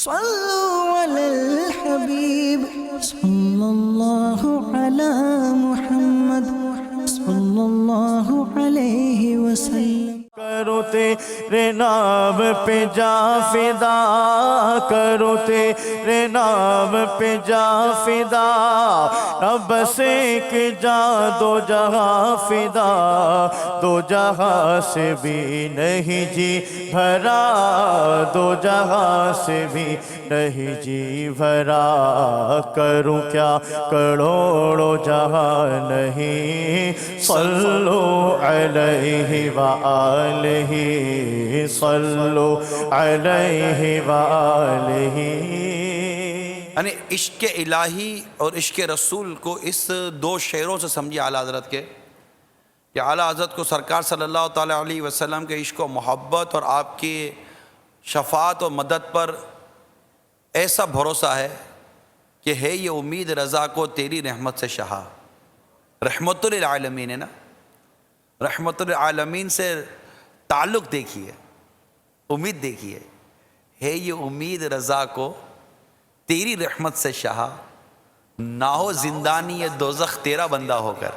صلوا على الحبيب صلى الله على محمد صلى الله عليه وسلم. کرو تیرے نام پہ جا فدا، کرو تیرے نام پہ جا فدا، اب بس ایک جا دو جہاں فدا، دو جہاں سے بھی نہیں جی بھرا، دو جہاں سے بھی نہیں جی بھرا، کروں کیا کروڑوں جہاں نہیں، صلو علیہ وآلہ، صلو علیہ وآلہ. یعنی عشق الہی اور عشق رسول کو اس دو شعروں سے سمجھے اعلیٰ حضرت کے، کہ اعلیٰ حضرت کو سرکار صلی اللہ تعالیٰ علیہ وسلم کے عشق و محبت اور آپ کی شفاعت و مدد پر ایسا بھروسہ ہے کہ ہے یہ امید رضا کو تیری رحمت سے شہا. رحمت للعالمین ہے نا، رحمت للعالمین سے تعلق دیکھیے، امید دیکھیے، ہے یہ امید رضا کو تیری رحمت سے شہا، نہ ہو زندانی یہ دوزخ تیرا بندہ ہو کر،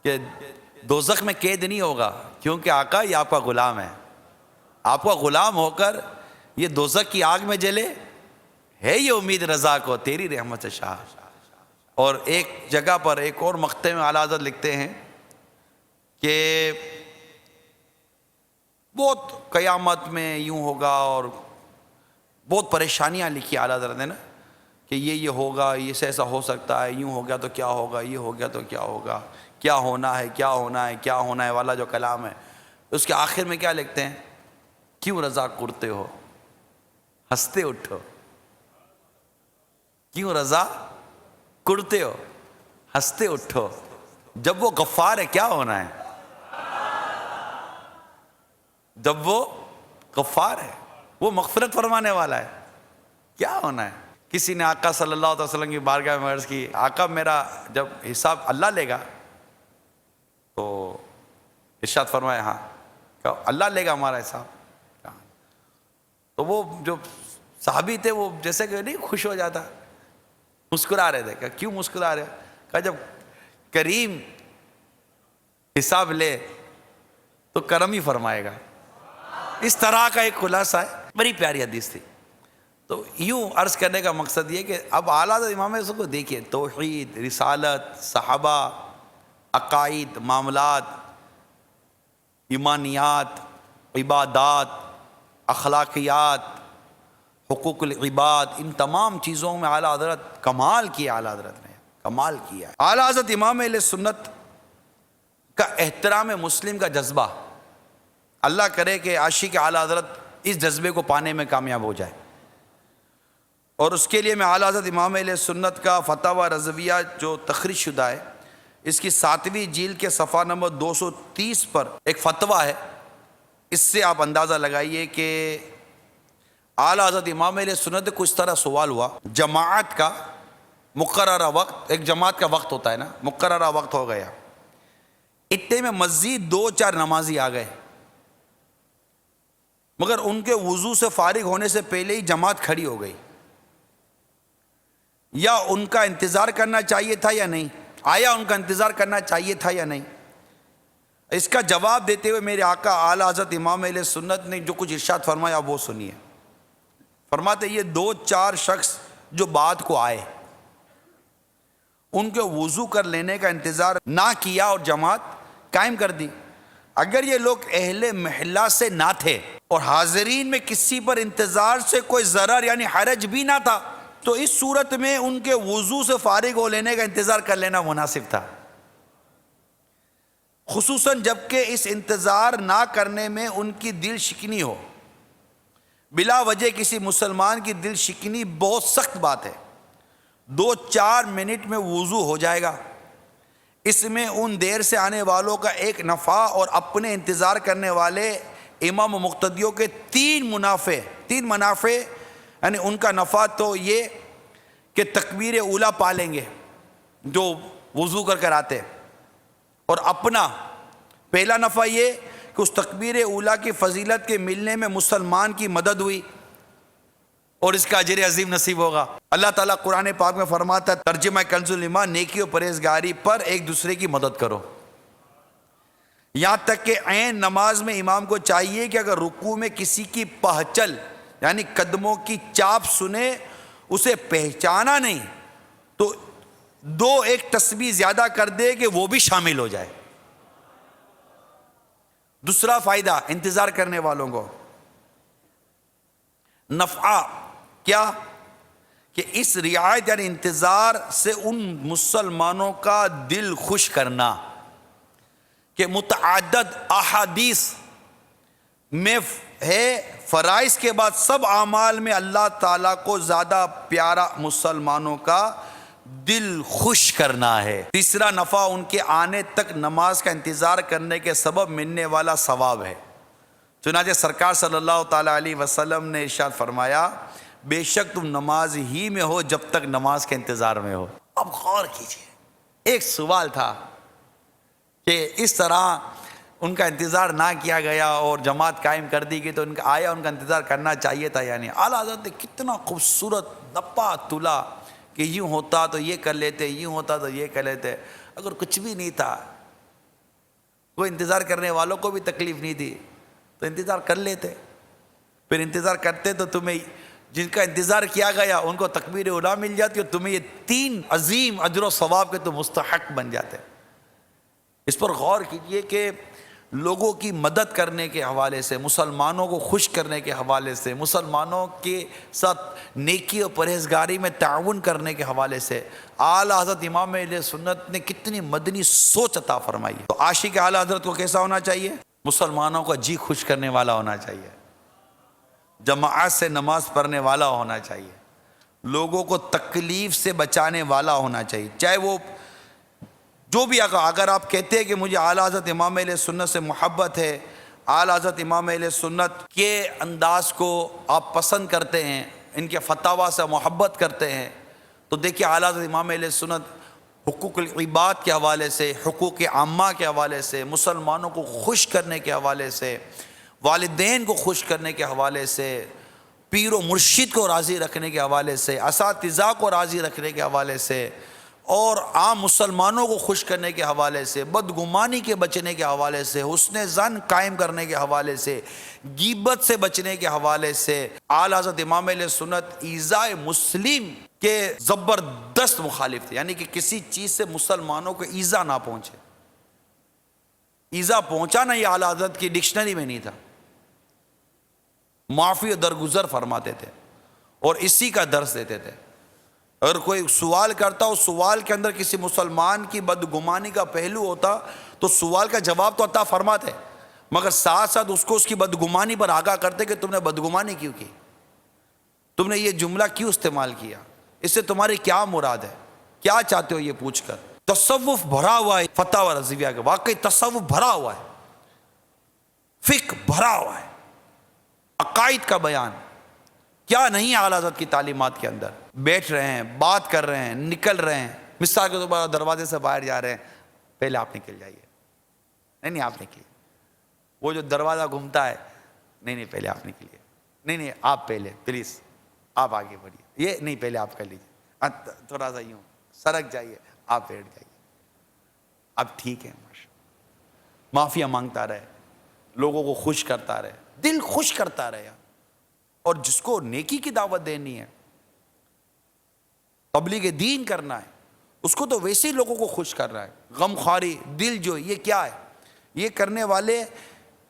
کہ دوزخ میں قید نہیں ہوگا، کیونکہ آقا یہ آپ کا غلام ہے، آپ کا غلام ہو کر یہ دوزخ کی آگ میں جلے، ہے یہ امید رضا کو تیری رحمت سے شہا. اور ایک جگہ پر ایک اور مقطع میں اعلیٰ حضرت لکھتے ہیں کہ بہت قیامت میں یوں ہوگا، اور بہت پریشانیاں لکھی اعلیٰ حضرت نے نا، کہ یہ ہوگا، یہ سے ایسا ہو سکتا ہے، یوں ہو گیا تو کیا ہوگا، یہ ہو گیا تو کیا ہوگا، کیا ہونا ہے، کیا ہونا ہے، کیا ہونا ہے والا جو کلام ہے، اس کے آخر میں کیا لکھتے ہیں؟ کیوں رضا کرتے ہو ہنستے اٹھو، کیوں رضا کرتے ہو ہنستے اٹھو، جب وہ غفار ہے کیا ہونا ہے، جب وہ غفار ہے، وہ مغفرت فرمانے والا ہے، کیا ہونا ہے. کسی نے آقا صلی اللہ علیہ وسلم کی بارگاہ میں عرض کی، آقا میرا جب حساب اللہ لے گا تو ارشاد فرمایا ہاں، کہ اللہ لے گا ہمارا حساب. تو وہ جو صحابی تھے وہ جیسے کہ نہیں خوش ہو جاتا، مسکرا رہے تھے. کہ کیوں مسکرا رہے؟ کہ جب کریم حساب لے تو کرم ہی فرمائے گا. اس طرح کا ایک خلاصہ ہے، بڑی پیاری حدیث تھی. تو یوں عرض کرنے کا مقصد یہ کہ اب اعلیٰ حضرت امام اس کو دیکھیے، توحید، رسالت، صحابہ، عقائد، معاملات، ایمانیات، عبادات، اخلاقیات، حقوق العباد، ان تمام چیزوں میں اعلیٰ حضرت کمال کیا. اعلیٰ حضرت نے کمال کیا. اعلیٰ حضرت امام اہل سنت کا احترام مسلم کا جذبہ، اللہ کرے کہ عاشق اعلیٰ حضرت اس جذبے کو پانے میں کامیاب ہو جائے. اور اس کے لیے میں اعلیٰ حضرت امام اہل سنت کا فتاوی رضویہ جو تخریج شدہ ہے، اس کی 7ویں جلد کے صفحہ نمبر 230 پر ایک فتویٰ ہے. اس سے آپ اندازہ لگائیے کہ اعلیٰ حضرت امام اہل سنت کو اس طرح سوال ہوا، جماعت کا مقررہ وقت، ایک جماعت کا وقت ہوتا ہے نا، مقررہ وقت ہو گیا، اتنے میں مزید 2-4 نمازی آ گئے، مگر ان کے وضو سے فارغ ہونے سے پہلے ہی جماعت کھڑی ہو گئی. یا ان کا انتظار کرنا چاہیے تھا یا نہیں؟ آیا ان کا انتظار کرنا چاہیے تھا یا نہیں؟ اس کا جواب دیتے ہوئے میرے آقا اعلیٰ حضرت امام اہل سنت نے جو کچھ ارشاد فرمایا وہ سنیے. فرماتے یہ 2-4 شخص جو بعد کو آئے، ان کے وضو کر لینے کا انتظار نہ کیا اور جماعت قائم کر دی. اگر یہ لوگ اہل محلہ سے نہ تھے اور حاضرین میں کسی پر انتظار سے کوئی ضرر یعنی حرج بھی نہ تھا، تو اس صورت میں ان کے وضو سے فارغ ہو لینے کا انتظار کر لینا مناسب تھا، خصوصاً جبکہ اس انتظار نہ کرنے میں ان کی دل شکنی ہو. بلا وجہ کسی مسلمان کی دل شکنی بہت سخت بات ہے. 2-4 منٹ میں وضو ہو جائے گا، اس میں ان دیر سے آنے والوں کا ایک نفع اور اپنے انتظار کرنے والے امام و مقتدیوں کے 3 منافع، یعنی ان کا نفع تو یہ کہ تکبیر اولیٰ پا لیں گے جو وضو کر آتے، اور اپنا پہلا نفع یہ کہ اس تکبیر اولیٰ کی فضیلت کے ملنے میں مسلمان کی مدد ہوئی، اور اس کا اجر عظیم نصیب ہوگا۔ اللہ تعالیٰ قرآن پاک میں فرماتا ہے، ترجمہ کنز الایمان، نیکی و پرہیزگاری پر ایک دوسرے کی مدد کرو۔ یہاں تک کہ عین نماز میں امام کو چاہیے کہ اگر رکوع میں کسی کی پہچل یعنی قدموں کی چاپ سنے، اسے پہچانا نہیں تو 2-1 تسبیح زیادہ کر دے کہ وہ بھی شامل ہو جائے۔ دوسرا فائدہ انتظار کرنے والوں کو نفع کیا کہ اس رعایت یعنی انتظار سے ان مسلمانوں کا دل خوش کرنا کہ متعدد احادیث میں ہے فرائض کے بعد سب اعمال میں اللہ تعالیٰ کو زیادہ پیارا مسلمانوں کا دل خوش کرنا ہے۔ تیسرا نفع ان کے آنے تک نماز کا انتظار کرنے کے سبب ملنے والا ثواب ہے۔ چنانچہ سرکار صلی اللہ تعالیٰ علیہ وسلم نے ارشاد فرمایا، بے شک تم نماز ہی میں ہو جب تک نماز کے انتظار میں ہو۔ اب غور کیجئے، ایک سوال تھا کہ اس طرح ان کا انتظار نہ کیا گیا اور جماعت قائم کر دی گئی تو ان کا انتظار کرنا چاہیے تھا یا نہیں؟ اعلیٰ حضرت نے کتنا خوبصورت نپا تلا کہ یوں ہوتا تو یہ کر لیتے، یوں ہوتا تو یہ کر لیتے۔ اگر کچھ بھی نہیں تھا، کوئی انتظار کرنے والوں کو بھی تکلیف نہیں تھی تو انتظار کر لیتے۔ پھر انتظار کرتے تو تمہیں جن کا انتظار کیا گیا ان کو تکبیر اولیٰ مل جاتی اور تمہیں یہ 3 عظیم اجر و ثواب کے تو مستحق بن جاتے۔ اس پر غور کیجئے کہ لوگوں کی مدد کرنے کے حوالے سے، مسلمانوں کو خوش کرنے کے حوالے سے، مسلمانوں کے ساتھ نیکی و پرہیزگاری میں تعاون کرنے کے حوالے سے اعلیٰ حضرت امام اہل سنت نے کتنی مدنی سوچ عطا فرمائی ہے۔ تو عاشق اعلیٰ حضرت کو کیسا ہونا چاہیے؟ مسلمانوں کا جی خوش کرنے والا ہونا چاہیے، جماعت سے نماز پڑھنے والا ہونا چاہیے، لوگوں کو تکلیف سے بچانے والا ہونا چاہیے۔ چاہے وہ جو بھی اگر آپ کہتے ہیں کہ مجھے اعلیٰ حضرت امام اہل سنت سے محبت ہے، اعلیٰ حضرت امام اہل سنت کے انداز کو آپ پسند کرتے ہیں، ان کے فتاویٰ سے محبت کرتے ہیں، تو دیکھیے اعلیٰ حضرت امام اہل سنت حقوق العباد کے حوالے سے، حقوق عامہ کے حوالے سے، مسلمانوں کو خوش کرنے کے حوالے سے، والدین کو خوش کرنے کے حوالے سے، پیر و مرشد کو راضی رکھنے کے حوالے سے، اساتذہ کو راضی رکھنے کے حوالے سے، اور عام مسلمانوں کو خوش کرنے کے حوالے سے، بدگمانی کے بچنے کے حوالے سے، حسن ظن قائم کرنے کے حوالے سے، غیبت سے بچنے کے حوالے سے اعلیٰ حضرت امام اہل سنت ایذاء مسلم کے زبردست مخالف تھے، یعنی کہ کسی چیز سے مسلمانوں کو ایذا نہ پہنچے۔ ایذا پہنچانا یہ اعلیٰ حضرت کی ڈکشنری میں نہیں تھا، معافی و درگزر فرماتے تھے اور اسی کا درس دیتے تھے۔ اگر کوئی سوال کرتا، اس سوال کے اندر کسی مسلمان کی بدگمانی کا پہلو ہوتا تو سوال کا جواب تو عطا فرماتے، مگر ساتھ ساتھ اس کو اس کی بدگمانی پر آگاہ کرتے کہ تم نے بدگمانی کیوں کی، تم نے یہ جملہ کیوں استعمال کیا، اس سے تمہاری کیا مراد ہے، کیا چاہتے ہو، یہ پوچھ کر۔ تصوف بھرا ہوا ہے فتاوی رضویہ کا، واقعی تصوف بھرا ہوا ہے، فقہ بھرا ہوا ہے، عقائد کا بیان کیا نہیں اعلیٰ حضرت کی تعلیمات کے اندر۔ بیٹھ رہے ہیں، بات کر رہے ہیں، نکل رہے ہیں، مثال کے طور پر دروازے سے باہر جا رہے ہیں، پہلے آپ نکل جائیے، نہیں آپ نکلیے، وہ جو دروازہ گھومتا ہے، نہیں پہلے آپ نکلیے، نہیں آپ پہلے پلیز، آپ آگے بڑھیے، یہ نہیں پہلے آپ کر لیجیے، تھوڑا سا یوں سرک جائیے، آپ بیٹھ جائیے، اب ٹھیک ہے، معافیاں مانگتا رہے، لوگوں کو خوش کرتا رہے، دل خوش کرتا رہے۔ اور جس کو نیکی کی دعوت دینی ہے، تبلیغ دین کرنا ہے، اس کو تو ویسے ہی لوگوں کو خوش کر رہا ہے۔ غم خواری، دل جو، یہ کیا ہے؟ یہ کرنے والے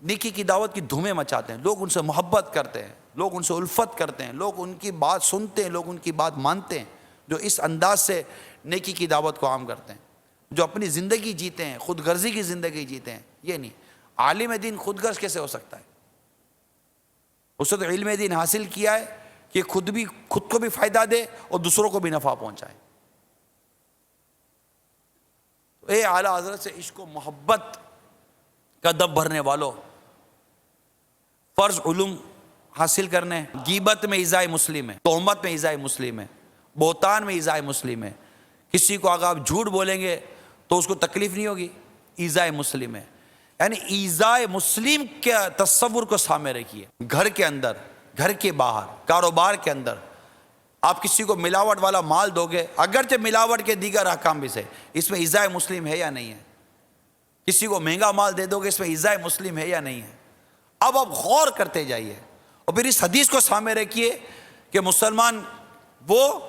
نیکی کی دعوت کی دھومیں مچاتے ہیں، لوگ ان سے محبت کرتے ہیں، لوگ ان سے الفت کرتے ہیں، لوگ ان کی بات سنتے ہیں، لوگ ان کی بات مانتے ہیں، جو اس انداز سے نیکی کی دعوت کو عام کرتے ہیں، جو اپنی زندگی جیتے ہیں، خود غرضی کی زندگی جیتے ہیں۔ یہ نہیں، عالم دین خود غرض کیسے ہو سکتا ہے؟ اس نے تو علم دین حاصل کیا ہے کہ خود کو بھی فائدہ دے اور دوسروں کو بھی نفع پہنچائے۔ اے اعلیٰ حضرت سے عشق و محبت کا دب بھرنے والوں، فرض علوم حاصل کرنے، غیبت میں ایذاء مسلم ہے، تہمت میں ایذاء مسلم ہے، بہتان میں ایذاء مسلم ہے۔ کسی کو اگر آپ جھوٹ بولیں گے تو اس کو تکلیف نہیں ہوگی، ایذاء مسلم ہے۔ یعنی ایذاء مسلم کے تصور کو سامنے رکھیے، گھر کے اندر گھر کے باہر، کاروبار کے اندر آپ کسی کو ملاوٹ والا مال دو گے، اگرچہ ملاوٹ کے دیگر احکام بھی سے، اس میں ایذاء مسلم ہے یا نہیں ہے؟ کسی کو مہنگا مال دے دو گے، اس میں ایذاء مسلم ہے یا نہیں ہے؟ اب آپ غور کرتے جائیے اور پھر اس حدیث کو سامنے رکھیے کہ مسلمان وہ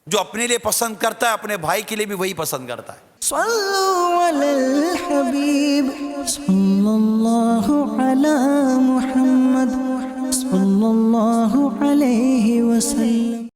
جو اپنے لیے پسند کرتا ہے اپنے بھائی کے لیے بھی وہی پسند کرتا ہے۔ صلو علی الحبیب صلی اللہ علی محمد صلی اللہ علیہ وسلم۔